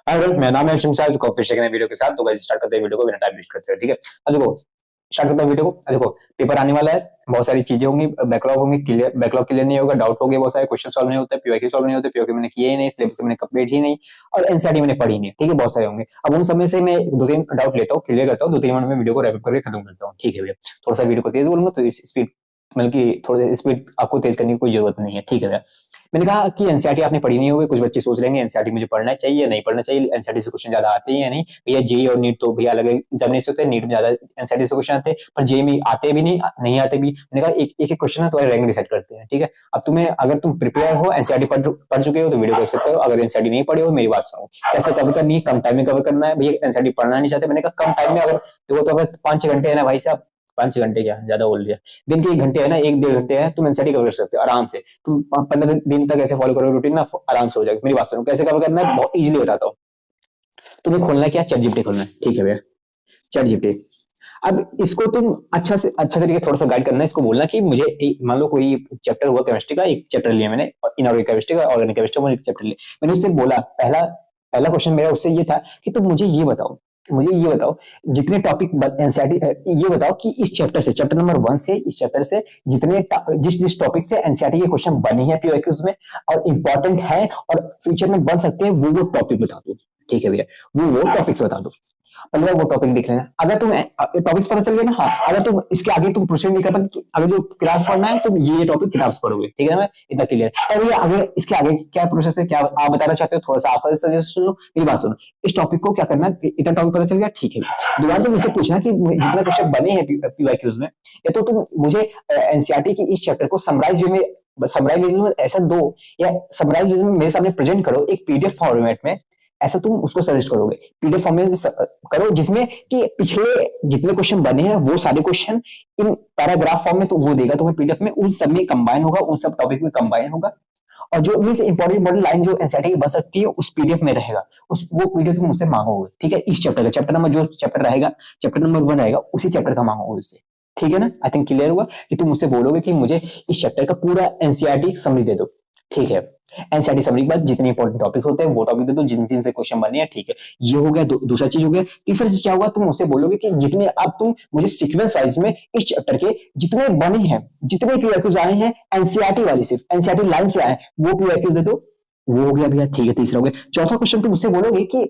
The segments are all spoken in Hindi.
अगर मेरा नाम है शमशाद कॉपी शेख वीडियो के साथ, तो गाइस स्टार्ट करते हैं वीडियो को बिना टाइम वेस्ट करते हुए। ठीक है, अब देखो स्टार्ट करते हैं वीडियो को। देखो पेपर आने वाला है, बहुत सारी चीजें होंगी, बैकलॉग होंगे, क्लियर बैकलॉग क्लियर नहीं होगा, डाउट होंगे, बहुत सारे क्वेश्चन सॉल्व नहीं होते, पीवाईक्यू सॉल्व नहीं होते, पीवाईक्यू मैंने किए ही नहीं, सिलेबस मैंने कंप्लीट ही नहीं, और एनसीईआरटी मैंने पढ़ी नहीं। ठीक है, बहुत सारे होंगे। अब उन सब में से मैं दो तीन डाउट लेता हूँ, क्लियर करता हूँ, 2-3 मिनट में वीडियो को रैप अप करके खत्म करता हूँ। ठीक है भैया, थोड़ा सा वीडियो को तेज बोलूंगा तो इस स्पीड, मतलब कि थोड़ी स्पीड आपको तेज करने की कोई जरूरत नहीं है। ठीक है भैया, मैंने कहा कि एनसीईआरटी आपने पढ़ी नहीं होगी। कुछ बच्चे सोच लेंगे एनसीईआरटी मुझे पढ़ना चाहिए या नहीं पढ़ना चाहिए, एनसीईआरटी से क्वेश्चन ज्यादा आते हैं या नहीं। भैया जेई और नीट तो भैया अलग एग्जामिनेशन होते हैं, नीट में ज्यादा एनसीईआरटी से क्वेश्चन आते हैं, पर जेई में आते भी नहीं आते भी। मैंने कहा एक एक क्वेश्चन है तुम्हारे रैंक डिसाइड करते हैं। ठीक है, अब तुम्हें अगर तुम प्रिपेयर हो, एनसीईआरटी पढ़ चुके हो तो वीडियो कैसे करो, अगर एनसीईआरटी नहीं पढ़े हो मेरी बात सुनो, कैसे कवर करनी है, कम टाइम में कवर करना है। भैया एनसीईआरटी पढ़ना नहीं चाहते, मैंने कहा कम टाइम में, अगर देखो तो अगर 5-6 घंटे है ना भाई साहब, 5-6 घंटे क्या ज्यादा बोल दिया, दिन के 1 घंटे है ना, 1-1.5 घंटे है, तुम एनसीईआरटी कवर कर सकते हो आराम से। तुम 15 दिन तक ऐसे फॉलो करो रूटीन ना, आराम से हो जाएगा। मेरी बात सुनो, कैसे कवर करना है बहुत इजीली बताता हूँ। तुम्हें खोलना है क्या, चैट जीपीटी खोलना है। ठीक है भैया, चैट जीपीटी। अब इसको तुम अच्छा से अच्छा तरीके से थोड़ा सा गाइड करना है, इसको बोलना कि मुझे मान लो कोई चैप्टर हुआ केमिस्ट्री का, एक चैप्टर लिया मैंने, इनऑर्गेनिक केमिस्ट्री का, ऑर्गेनिक केमिस्ट्री का एक चैप्टर लिया। मैंने उससे बोला, पहला पहला क्वेश्चन मेरा उससे ये था कि तुम मुझे ये बताओ जितने टॉपिक एनसीईआरटी, ये बताओ कि इस चैप्टर से, चैप्टर नंबर 1 से, इस चैप्टर से जितने जिस जिस टॉपिक से एनसीईआरटी के क्वेश्चन बने हैं पीवाईक्यूज में और इंपॉर्टेंट है और फ्यूचर में बन सकते हैं, वो टॉपिक बता दो। ठीक है भैया, वो टॉपिक्स बता दो। पहले वो टॉपिक लिख लेना। अगर तुम टॉपिक्स पता चल गया ना, हाँ, अगर तुम इसके आगे तुम प्रोसीड नहीं कर पाते, अगर जो क्लास पढ़ना है तुम ये टॉपिक किताब से पढ़ोगे। ठीक है ना, इतना क्लियर है। और ये अगर इसके आगे क्या प्रोसेस है, क्या आप बताना चाहते हो, थोड़ा सा आप सजेस्ट सुन लो, मेरी बात सुनो। इस टॉपिक को क्या करना है, इतना टॉपिक पता चल गया, ठीक है। दोबारा तुम इसे पूछना कि जितने क्वेश्चन बने हैं पीवाईक्यूज में, या तो तुम मुझे एनसीईआरटी की इस चैप्टर को समराइज में ऐसा दो, या समराइज में मेरे सामने प्रेजेंट करो एक पीडीएफ फॉर्मेट में, ऐसा तुम उसको सजेस्ट करोगे। पीडीएफ फॉर्मेट में करो जिसमें कि पिछले जितने क्वेश्चन बने हैं वो सारे क्वेश्चन इन पैराग्राफ फॉर्म में, तो वो देगा तुम्हें पीडीएफ में, उन सब में कंबाइन होगा, उन सब टॉपिक में कंबाइन होगा। और जो इनमें से इंपॉर्टेंट लाइन जो एनसीईआरटी की बन सकती है उस पीडीएफ में रहेगा, उस वो पीडीएफ तुम मुझसे मांगोगे। ठीक है, इस चैप्टर का चैप्टर नंबर, जो चैप्टर रहेगा, चैप्टर नंबर 1 रहेगा, उसी चैप्टर का मांगोगे उससे। ठीक है ना, आई थिंक क्लियर हुआ कि तुम मुझसे बोलोगे कि मुझे इस चैप्टर का पूरा एनसीईआरटी समरी दे दो। ठीक है, एनसीईआरटी समरी के बाद जितने इंपॉर्टेंट टॉपिक होते हैं वो टॉपिक दे दो, जिन जिन से क्वेश्चन बने हैं। ठीक है, ये हो गया। दूसरा चीज हो गया। तीसरा चीज क्या होगा, तुम मुझसे बोलोगे कि जितने, अब तुम मुझे सीक्वेंस वाइज में इस चैप्टर के जितने बने हैं, जितने पीवाईक्यूज आए हैं एनसीईआरटी वाली, सिर्फ एनसीईआरटी लाइन से आए, वो पीवाईक्यू दे दो। वो हो गया भैया, ठीक है। तीसरा हो गया। चौथा क्वेश्चन तुम मुझसे बोलोगे कि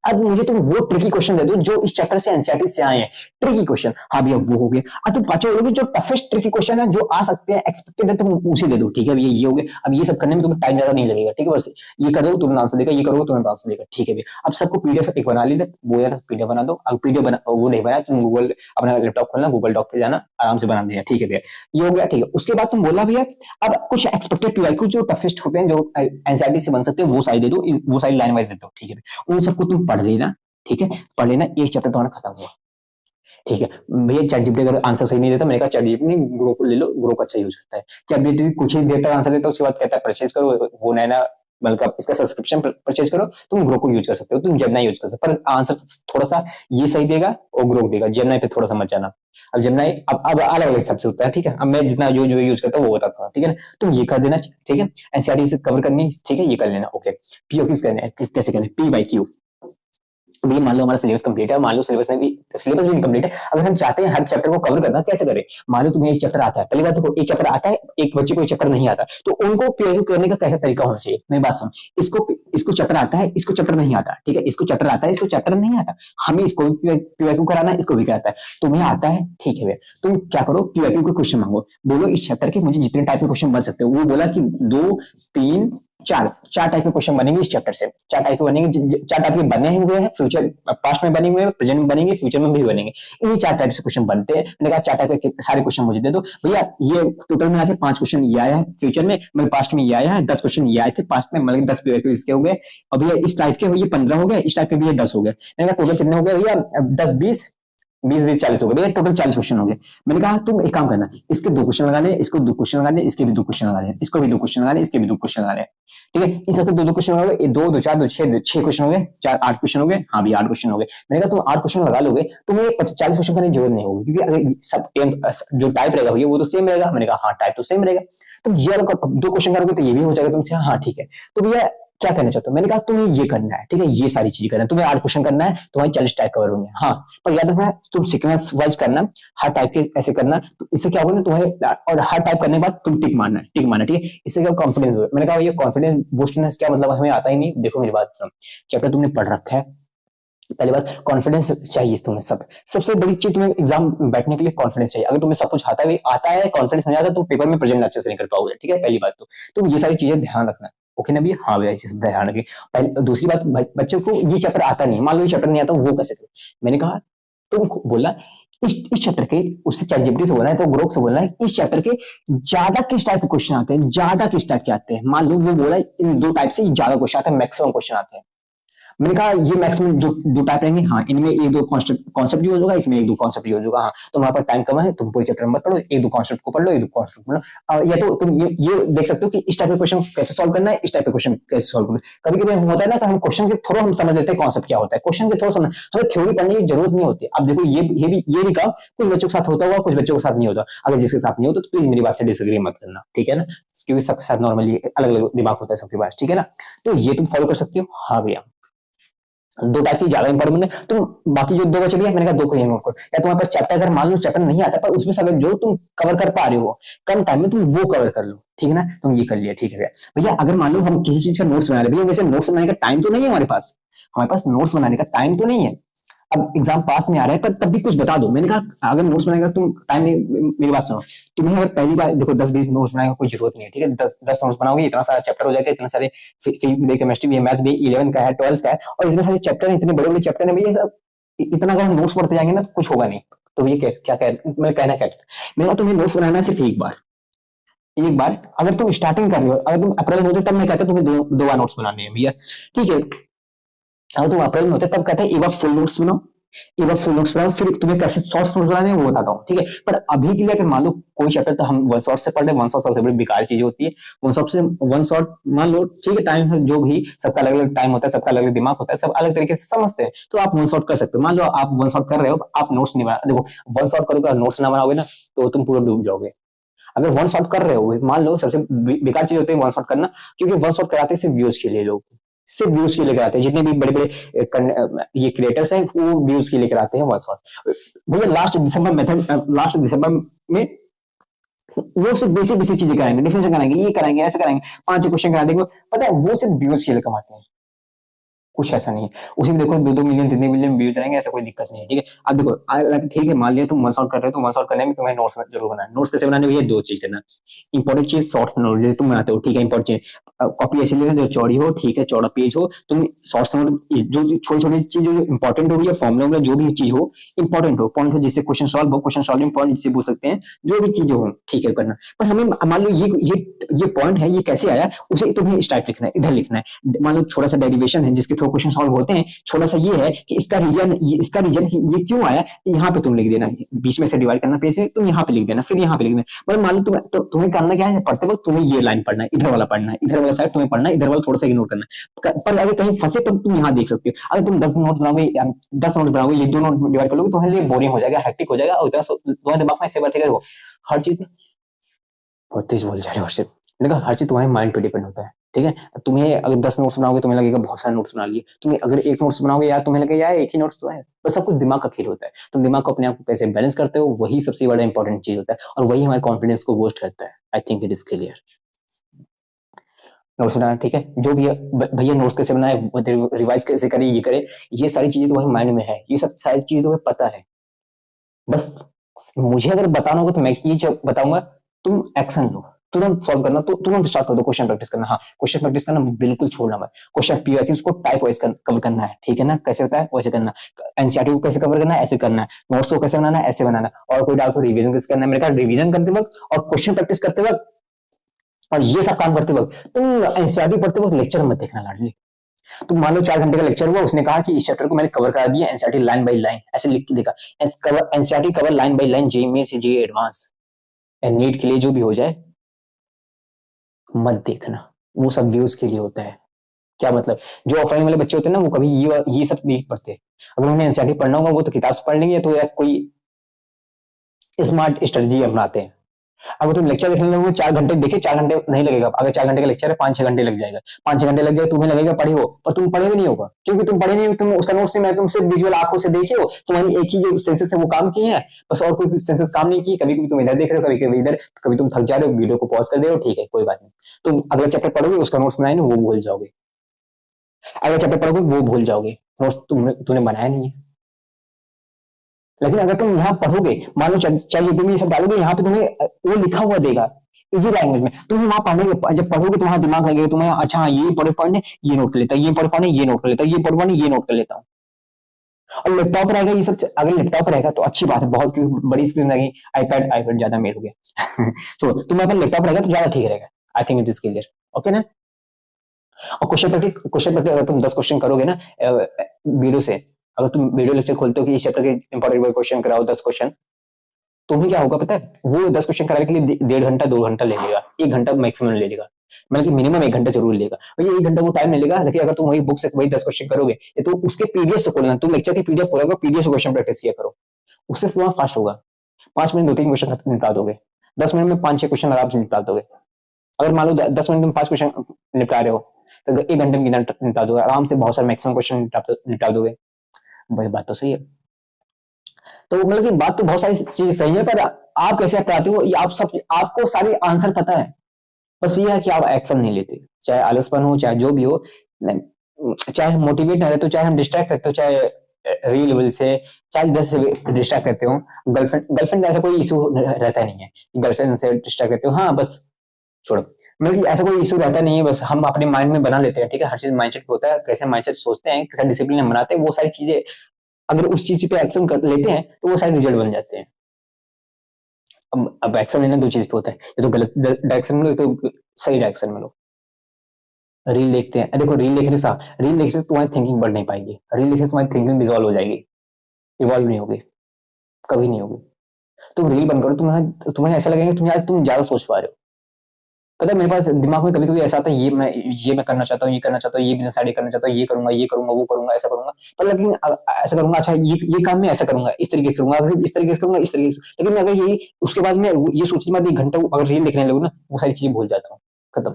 अब मुझे तुम वो ट्रिकी क्वेश्चन दे दो जो इस चैप्टर से एनसीईआरटी से आए हैं, ट्रिकी क्वेश्चन। हाँ भैया, वो हो गया। अब तुम पांचों बोलोगे जो टफेस्ट ट्रिकी क्वेश्चन है जो आ सकते हैं, एक्सपेक्टेड है, तुम उसे दे दो। ठीक है भैया, ये हो गया। अब ये सब करने में तुम्हें टाइम ज्यादा नहीं लगेगा। ठीक है, बस ये कर दो तुरंत आंसर देगा, ये करोगे तुरंत आंसर देगा। ठीक है भैया, अब सबको पीडीएफ एक बना ली, वो यार पीडीएफ बना दो। अब पीडीएफ बना, वो नहीं बनाया, तुम गूगल अपना लैपटॉप खोलना, गूगल डॉक पे जाना, आराम से बना दिया। ठीक है भैया, ये हो गया। ठीक है, उसके बाद तुम बोला भैया अब कुछ एक्सपेक्टेड पीवाईक्यू जो टफेस्ट होते हैं, जो एनसीईआरटी से बन सकते हैं, वो साइड दे दो, वो साइड लाइन वाइज दे दो। ठीक है, उन सबको तुम पढ़ लेना। ठीक है, पढ़ लेना, एक चैप्टर तुम्हारा खत्म हुआ। ठीक है भैया, चैट जीपीटी अगर आंसर सही नहीं देता, मैंने कहा चैट जीपीटी ग्रोक ले लो, ग्रोक अच्छा यूज करता है। चैट जीपीटी कुछ ही देर तक आंसर देता है, उसके बाद कहता है परचेज करो, वो नया मतलब इसका सब्सक्रिप्शन परचेज करो, तुम ग्रोक को यूज कर सकते हो, तुम जेमिनाई यूज कर सकते हो, पर आंसर थोड़ा सा ये सही देगा और ग्रोक देगा। जेमिनाई पे थोड़ा सा मत जाना। अब जेमिनाई अब अलग अलग हिसाब से होता है। ठीक है, अब मैं जितना जो जो यूज करता हूँ वो बताता हूँ। ठीक है ना, तुम ये कर देना। ठीक है, एनसीईआरटी से कवर करनी, ठीक है, ये कर लेना। ओके, पीओ किस करना है, कैसे करना है, पी बाई क्यू। भी मान लो हमारा सिलेबस कंप्लीट है, मान लो सिलेबस भी इनकम्प्लीट है, अगर हम चाहते हैं हर चैप्टर को कवर करना, कैसे करें। मान लो तुम्हें एक चैप्टर आता है, पहली बात देखो, एक चैप्टर आता है, एक बच्चे को एक चैप्टर नहीं आता, तो उनको पीवाईक्यू करने का कैसा तरीका होना चाहिए। मेरी बात सुन, इसको चैप्टर आता है, इसको चैप्टर नहीं आता। ठीक है, इसको चैप्टर आता है, इसको चैप्टर नहीं आता, हमें इसको पीवाईक्यू कराना है, इसको भी कराता है। तुम्हें आता है, ठीक है भैया, तुम क्या करो, पीवाईक्यू के क्वेश्चन मांगो, बोलो इस चैप्टर के मुझे जितने टाइप के क्वेश्चन बन सकते हो। वो बोला कि 2, 3, चार टाइप के क्वेश्चन बनेंगे इस चैप्टर से, 4 टाइप के बनेंगे, 4 टाइप के बने हुए हैं, फ्यूचर पास्ट में बने हुए हैं, प्रेजेंट में बनेंगे, फ्यूचर में भी बनेंगे। इन्हीं 4 टाइप से क्वेश्चन बनते हैं। मैंने कहा 4 टाइप के सारे क्वेश्चन मुझे दे दो भैया। ये टोटल में आके 5 क्वेश्चन ये आया है फ्यूचर में, मतलब पास्ट में ये आया है, 10 क्वेश्चन ये आए थे पास्ट में, मतलब 10 पीवाईक्यू इसके हो गए। अब भैया इस टाइप के ये 15 हो गए, इस टाइप के भी ये 10 हो गए। मैंने कहा टोटल कितने हो गए भैया, 10, 20, 40 हो गए भैया, टोटल 40 क्वेश्चन हो गए। मैंने कहा तुम एक काम करना, इसके 2 क्वेश्चन लगाने, इसको 2 क्वेश्चन लगाने, इसके भी 2 क्वेश्चन लगाने, इसको भी 2 क्वेश्चन लगाने, इसके भी 2 क्वेश्चन लगाने। ठीक है, इन सबके 2 क्वेश्चन हो गए, 2, 2, 4, 2, 6 क्वेश्चन हो गए, 4, 8 क्वेश्चन हो गए। हाँ भी 8 क्वेश्चन हो गए। मैंने कहा तुम 8 क्वेश्चन लगा लोगे, तुम्हें 40 क्वेश्चन करने की जरूरत नहीं होगी, क्योंकि अगर सब जो टाइप रहेगा भैया वो तो सेम रहेगा। मैंने कहा हाँ, टाइप तो सेम रहेगा, तुम ये 2 क्वेश्चन करोगे तो ये भी हो जाएगा तुमसे। हाँ ठीक है, तो भैया क्या करना चाहते हो? मैंने कहा तुम्हें ये करना है, ठीक है, ये सारी चीजें करना है, तुम्हें 8 क्वेश्चन करना है, तुम्हारी 40 टाइप कवर होंगे। हाँ, पर याद रखना तुम सीक्वेंस वाइज करना, हर टाइप के ऐसे करना, तो इससे क्या होगा ना तुम्हें, और हर टाइप करने के बाद तुम टिक मारना है, टिक मारना, ठीक है, इससे क्या कॉन्फिडेंस। मैंने कहा ये कॉन्फिडेंस बूस्ट क्या मतलब, हमें आता ही नहीं। देखो मेरी बात सुनो, चैप्टर तुमने पढ़ रखा है, पहली बात कॉन्फिडेंस चाहिए तुम्हें। सबसे बड़ी चीज तुम्हें एग्जाम बैठने के लिए कॉन्फिडेंस चाहिए। अगर तुम्हें सब कुछ आता है कॉन्फिडेंस नहीं आता, तो पेपर में प्रेजेंट अच्छे से नहीं कर पाओगे, ठीक है, पहली बात तो तुम ये सारी चीजें ध्यान रखना। ओके ना भैया? हाँ भैया, चीज ध्यान रखिए। पहले दूसरी बात, बच्चों को ये चैप्टर आता नहीं, मान लो ये चैप्टर नहीं आता, वो कैसे करें? मैंने कहा तुम बोला इस चैप्टर के, उससे चैटजीपीटी से बोलना है, तो ग्रोक से बोलना है, इस चैप्टर के ज्यादा किस टाइप के क्वेश्चन आते हैं, ज्यादा किस टाइप के आते हैं। मान लो वो बोला इन 2 टाइप से ज्यादा क्वेश्चन आते हैं, मैक्सिमम क्वेश्चन आते हैं। मैंने कहा ये मैक्सिमम जो 2 टाइप रहेंगे, हाँ, इनमें 1-2 कॉन्सेप्ट यूज होगा, इसमें 1-2 कॉन्सेप्ट यूज होगा। हाँ, तो वहां पर टाइम कम है, तुम पूरे चैप्टर मत पढ़ो, 1-2 कॉन्सेप्ट को पढ़ लो, 1-2 कॉन्सेप्ट पढ़ लो। या तो तुम ये देख सकते हो कि इस टाइप के क्वेश्चन कैसे सॉल्व करना है, इस टाइप के क्वेश्चन कैसे सॉल्व करना है। कभी कभी होता है ना कि हम क्वेश्चन के थ्रू हम समझ लेते हैं कॉन्सेप्ट क्या होता है, क्वेश्चन के थ्रू समझ, हमें थ्योरी पढ़ने की जरूरत नहीं होती। अब देखो ये भी काम कुछ बच्चों के साथ होता होगा, कुछ बच्चों के साथ नहीं होता। अगर जिसके साथ नहीं होता तो प्लीज मेरी बात से डिसएग्री मत करना, ठीक है ना, क्योंकि सबके साथ नॉर्मली अलग अलग दिमाग होता है सबके पास, ठीक है ना। तो ये तुम फॉलो कर सकती हो। हाँ भैया, 2 टाइप की ज्यादा इंपॉर्टेंट है। तुम बाकी जो 2 बचे भी है, मैंने कहा 2 को ही नोट करो। या तुम्हारे पास चैप्टर, अगर मान लो चैप्टर नहीं आता, पर उसमें से अगर जो तुम कवर कर पा रहे हो कम टाइम में, तुम वो कवर कर लो, ठीक है ना। तुम ये कर लिया, ठीक है भैया। अगर मान लो हम किसी चीज का नोट्स बना रहे, भैया वैसे नोट्स बनाने का टाइम तो नहीं है हमारे पास नोट्स बनाने का टाइम तो नहीं है। अब एग्जाम पास में आ रहा है, पर तब भी कुछ बता दो। मैंने कहा अगर नोट्स बनाएगा तुम टाइम नहीं, मेरी बात सुनो, तुम्हें अगर पहली बार देखो 10-20 नोट्स बनाने का कोई जरूरत नहीं है, ठीक है। 10 नोट्स बनाओगे, इतना सारा चैप्टर हो जाएगा, इतने सारे फिजिक्स भी, केमिस्ट्री भी, मैथ भी, 11 का है, 12 का है, और इतने सारे चैप्टर है, इतने बड़े बड़े चैप्टर है भैया। इतना अगर हम नोट्स पढ़ते जाएंगे ना तो कुछ होगा नहीं। तो ये क्या मैं कहना क्या, मेरा तुम्हें नोट्स बनाना है सिर्फ एक बार। अगर तुम स्टार्टिंग कर रहे हो, अगर तुम अप्रैल में होते तब मैं कहता तुम्हें 2 बार नोट्स बनाने हैं भैया, ठीक है। अगर तुम अप्रैल में होते तब कहते हैं एक बार फुल नोट्स बनाओ, एक बार फुल नोट्स बनाओ, फिर तुम्हें कैसे शॉर्ट नोट्स बनाने हैं वो बताता हूँ, ठीक है। पर अभी के लिए अगर मान लो कोई चैप्टर तो हम वन शॉट से पढ़ रहे, वन शॉट सबसे बड़ी बेकार चीज होती है। वन शॉट मान लो, ठीक है, टाइम है जो भी, सबका अलग अलग टाइम होता है, सबका अलग अलग दिमाग होता है, सब अलग तरीके से समझते हैं, तो आप वन शॉट कर सकते हो। मान लो आप वन शॉट कर रहे हो, आप नोट्स नहीं बना, देखो वन शॉट करोगे, नोट्स ना बनाओगे ना तो तुम पूरा डूब जाओगे। अगर वन शॉट कर रहे हो, मान लो सबसे बेकार चीज होती है वन शॉट करना, क्योंकि वन शॉट कराते सिर्फ व्यूज के लिए, लोग सिर्फ व्यूज के लिए कराते हैं। जितने भी बड़े बड़े ये क्रिएटर्स हैं वो व्यूज के लिए कराते हैं वन शॉट। भैया लास्ट दिसंबर में वो सिर्फ बेसिक बेसिक चीजें कराएंगे, डिफरेंस कराएंगे, ये कराएंगे, ऐसे कराएंगे, 5 क्वेश्चन करा देंगे। पता है वो सिर्फ व्यूज के लिए कमाते हैं, कुछ ऐसा नहीं है। उसी में देखो 2-2 मिलियन 3 मिलियन व्यूज रहेंगे, ऐसा कोई दिक्कत नहीं है, ठीक है। अब देखो ठीक है, मान लिया तुम वन शॉट कर रहे हो, तो वन शॉट करने में तुम्हें नोट्स जरूर बनाना है। नोट्स कैसे बनाने, भैया 2 चीज करना। इंपॉर्टेंट चीज शॉर्ट नोट जैसे तुम बनाते हो, ठीक है, इंपॉर्टेंट चीज कॉपी ऐसी लेना जो चौड़ी हो, ठीक है, चौड़ा पेज हो। तुम शॉर्ट नोट जो छोटी छोटी चीज जो इंपॉर्टेंट हो, या फॉर्मुला जो भी चीज हो, इंपॉर्टेंट हो, पॉइंट हो, जिससे क्वेश्चन सॉल्व हो, क्वेश्चन सॉल्विंग पॉइंट जिससे पूछ सकते हैं, जो भी चीजें हो, ठीक है, करना। पर हमें मान लो ये पॉइंट है, ये कैसे आया, उसे तुम्हें इस टाइप लिखना है, इधर लिखना है। मान लो छोटा सा डेरिवेशन है जिसके थ्रू क्वेश्चन सॉल्व होते हैं, छोटा सा ये है कि इसका रीजन ये क्यों आया, यहाँ पे तुम लिख देना, बीच में से डिवाइड करना पेज से, तुम यहाँ पे लिख देना, फिर यहाँ पे लिख देना। मतलब मान लो तुम्हें करना क्या है, पढ़ते वक्त तुम्हें ये लाइन पढ़ना है, इधर वाला पढ़ना है, इधर वाला साइड तुम्हें पढ़ना है, इधर वाला थोड़ा सा इग्नोर करना है। पर अगर कहीं फंसे तो तुम यहाँ देख सकते हो। अगर तुम 10 नोट बनाओगे, ये 2 नोट डिवाइड कर लोगे, तुम्हारे लिए बोरिंग हो जाएगा, हेक्टिक हो जाएगा, और तुम्हारे दिमाग में ऐसे बैठेगा। हर चीज बहुत तेज बोल जा रहे हो हर्षित, मैंने कहा हर चीज तुम्हारे माइंड पे डिपेंड होता है, ठीक है। तुम्हें अगर 10 नोट्स बनाओगे तुम्हें लगेगा बहुत सारे नोट्स बना लिए, तुम्हें अगर 1 नोट्स बनाओगे यार तुम्हें लगेगा यार एक ही नोट्स तो है। बस सब कुछ दिमाग का खेल होता है। तुम दिमाग को अपने आप को कैसे बैलेंस करते हो, वही सबसे बड़ा इंपॉर्टेंट चीज होता है, और वही हमारे कॉन्फिडेंस को बूस्ट करता है। I think it is clear. Notes बनाना, ठीक है, जो भी भैया नोट्स कैसे बनाए, रिवाइज कैसे करे, ये करे, ये सारी चीजें तुम्हारे माइंड में है, ये सब सारी चीजें तुम्हें पता है। बस मुझे अगर बताना होगा तो मैं ये जब बताऊंगा, तुम एक्शन लो, तुरंत सॉल्व करना, तो तुरंत स्टार्ट कर दो क्वेश्चन प्रैक्टिस करना। हाँ, क्वेश्चन प्रैक्टिस करना बिल्कुल छोड़ना मत। क्वेश्चन पीवाईक्यू को टाइप वाइज कवर करना है, ठीक है ना, कैसे होता है वैसे करना। एनसीईआरटी को कैसे कवर करना है, ऐसे करना है। नोट्स को कैसे बनाना है, ऐसे बनाना है। और कोई डाउट हो, रिवीजन कैसे करना है। मेरे ख्याल रिवीजन करते वक्त और क्वेश्चन प्रैक्टिस करते वक्त और ये सब काम करते वक्त तुम एनसीईआरटी पढ़ते वक्त लेक्चर मत देखना लाडली। तो मान लो 4 घंटे का लेक्चर हुआ, उसने कहा कि इस चैप्टर को मैंने कवर करा दिया एनसीईआरटी लाइन बाय लाइन, ऐसे लिख के देखा NCERT cover line by line, JEE में से जेईई एडवांस नीट के लिए जो भी हो जाए मत देखना, वो सब व्यूज के लिए होता है। क्या मतलब, जो ऑफलाइन वाले बच्चे होते हैं ना, वो कभी ये सब नहीं पढ़ते। अगर उन्हें एनसीईआरटी पढ़ना होगा वो तो किताब से पढ़ लेंगे, तो या कोई स्मार्ट स्ट्रेटजी अपनाते हैं। अगर तुम लेक्चर देखने लगोगे 4 घंटे, देखिए 4 घंटे नहीं लगेगा, अगर 4 घंटे का लेक्चर है 5-6 घंटे लग जाएगा, 5-6 घंटे लग जाए, तुम्हें लगेगा पढ़े हो, पर तुम पढ़े भी नहीं होगा, क्योंकि तुम पढ़े नहीं हो, तुम उसका नोट्स नहीं, मैं तुम सिर्फ विजुअल आंखों से देखे हो, तुम्हारी एक ही जो सेंसेस है वो काम किए हैं बस, और कोई सेंसेस काम नहीं किए, कभी कभी तुम इधर देख रहे हो, कभी कभी इधर, कभी तुम थक जा रहे हो, वीडियो को पॉज कर दे रहे हो, ठीक है कोई बात नहीं, तुम अगला चैप्टर पढ़ोगे, उसका नोट्स बनाए वो भूल जाओगे, अगला चैप्टर पढ़ोगे वो भूल जाओगे, नोट्स तुमने बनाया नहीं है। लेकिन अगर तुम यहाँ पढ़ोगे, मान लो चैट जीपीटी में सब डालोगे, यहाँ पे तुम्हें वो लिखा हुआ देगा इजी लैंग्वेज में, तुम्हें वहां पढ़ने, जब पढ़ोगे तो वहां दिमाग लगेगा तुम्हें, अच्छा हाँ ये पढ़े पढ़ने ये नोट कर लेता, ये पढ़े पढ़ने ये नोट कर लेता, ये पढ़े पढ़ने ये नोट कर लेता हूँ। और लैपटॉप रहेगा ये सब, अगर लैपटॉप रहेगा तो अच्छी बात है, बहुत बड़ी स्क्रीन रहेगी, आईपैड आईपैड ज्यादा मेल हो गया तो तुम्हें अपन लैपटॉप रहेगा तो ज्यादा ठीक रहेगा, आई think it is clear, okay ना। और क्वेश्चन प्रैक्टिस अगर तुम 10 क्वेश्चन करोगे ना वीडियो से, अगर तुम वीडियो लेक्चर खोलते हो कि इस चैप्टर के इंपॉर्टेंट क्वेश्चन कराओ 10 क्वेश्चन, तुम्हें क्या होगा पता है, वो 10 क्वेश्चन कराने के लिए 1.5 घंटा 2 घंटा ले लेगा, 1 घंटा मैक्सिमम ले लेगा, मतलब कि मिनिमम 1 घंटा जरूर लेगा, और ये 1 घंटा वो टाइम ले लेगा। लेकिन अगर तुम वही बुक से वही 10 क्वेश्चन करोगे, ये तो उसके पीडीएफ से खोलना, तुम लेक्चर की पीडीएफ खोलोगे, पीडीएफ से क्वेश्चन प्रैक्टिस किया करो, उससे तुम्हारा फास्ट होगा, 5 मिनट 2-3 क्वेश्चन निपटा दोगे, 10 मिनट में 5-6 क्वेश्चन आराम से निपटा दोगे। अगर मान लो 10 मिनट में 5 क्वेश्चन निपटा रहे हो तो 1 घंटे में निपटा दोगे आराम से, बहुत सारे मैक्सिमम क्वेश्चन निपटा दोगे, वही बात तो सही है। तो मतलब कि बात तो बहुत सारी चीज सही है, पर आप कैसे अपनाते हो, ये आप सब, आपको सारे आंसर पता है, बस ये है कि आप एक्शन नहीं लेते, चाहे आलसपन हो चाहे जो भी हो, चाहे हम मोटिवेट ना रहते हो, चाहे हम डिस्ट्रैक्ट रहते हो, चाहे रील लेवल से, चाहे इधर से डिस्ट्रैक्ट रहते हो, गर्लफ्रेंड गर्लफ्रेंड ऐसा कोई इशू रहता नहीं है, गर्लफ्रेंड से डिस्ट्रैक्ट रहते हो, हाँ बस छोड़ो, मतलब कि ऐसा कोई इशू रहता नहीं है, बस हम अपने माइंड में बना लेते हैं, ठीक है, हर चीज माइंडसेट पे होता है, कैसे माइंडसेट सोचते हैं, कैसा डिसिप्लिन हम बनाते हैं, वो सारी चीजें अगर उस चीज पे एक्शन कर लेते हैं तो वो सारे रिजल्ट बन जाते हैं। अब एक्शन लेना 2 चीज पे होता है, ये तो गलत डायरेक्शन में लो, तो सही डायरेक्शन में लो। रील देखते हैं, देखो रील देखने से तुम्हारी थिंकिंग बढ़ नहीं पाएगी, रील देखने से तुम्हारी थिंकिंग डिजॉल्व हो जाएगी, इवॉल्व नहीं होगी, कभी नहीं होगी। तुम रील बंद करो, तुम्हें ऐसा लगेगा तुम ज्यादा सोच पा रहे हो। पता है मेरे पास दिमाग में कभी कभी ऐसा आता है, ये मैं करना चाहता हूँ, ये करना चाहता हूँ, ये बिजनेस आइडिया करना चाहता हूँ, ये करूंगा वो करूंगा ऐसा करूंगा, पर लेकिन ऐसा करूंगा, अच्छा ये काम मैं ऐसा करूंगा, इस तरीके से करूंगा, अगर इस तरीके से करूंगा, इस तरीके से, लेकिन अगर यही उसके बाद मैं ये सोचने के बाद 1 घंटा अगर रील देखने लगूँ ना, वो सारी चीजें भूल जाता हूँ, खत्म।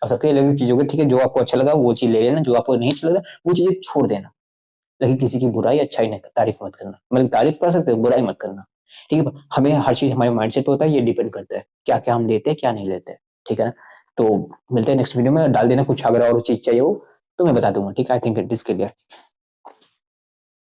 अब सबके अलग अलग चीजों के, ठीक है, जो आपको अच्छा लगा वो चीज ले लेना, जो आपको नहीं अच्छा लगा वो चीजें छोड़ देना, लेकिन किसी की बुराई अच्छाई नहीं, तारीफ मत करना, मतलब तारीफ कर सकते हो, बुराई मत करना, ठीक है। हमें हर चीज हमारे माइंडसेट पे होता है, ये डिपेंड करता है क्या क्या हम लेते हैं क्या नहीं लेते, ठीक है ना। तो मिलते हैं नेक्स्ट वीडियो में, डाल देना कुछ अगर और चीज चाहिए हो तो मैं बता दूंगा, ठीक है। I think it is clear.